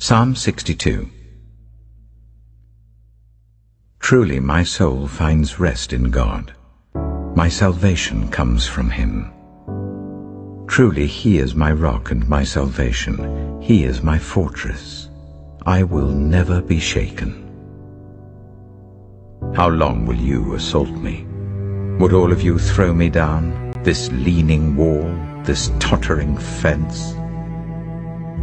Psalm 62. Truly my soul finds rest in God. My salvation comes from him. Truly he is my rock and my salvation. He is my fortress. I will never be shaken. How long will you assault me? Would all of you throw me down, this leaning wall, this tottering fence?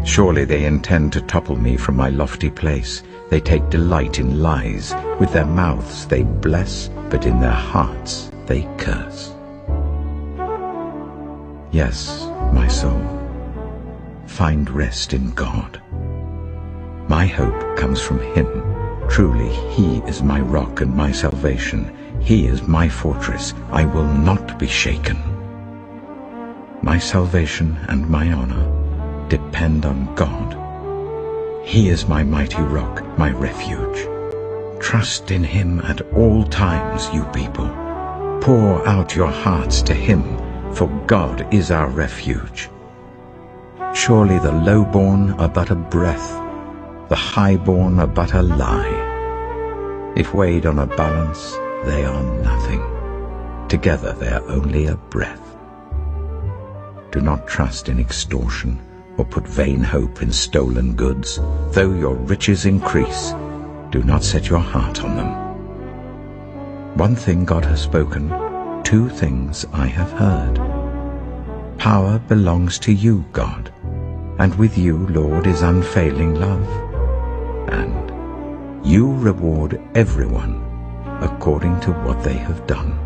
Surely they intend to topple me from my lofty place. They take delight in lies. With their mouths they bless, but in their hearts they curse. Yes, my soul, find rest in God. My hope comes from him. Truly he is my rock and my salvation. He is my fortress. I will not be shaken. My salvation and my honor depend on God. He is my mighty rock, my refuge. Trust in him at all times, you people. Pour out your hearts to him, for God is our refuge. Surely the low-born are but a breath, the high-born are but a lie. If weighed on a balance, they are nothing. Together they are only a breath. Do not trust in extortion, or put vain hope in stolen goods. Though your riches increase, do not set your heart on them. One thing God has spoken, two things I have heard. Power belongs to you, God, and with you, Lord, is unfailing love. And you reward everyone according to what they have done.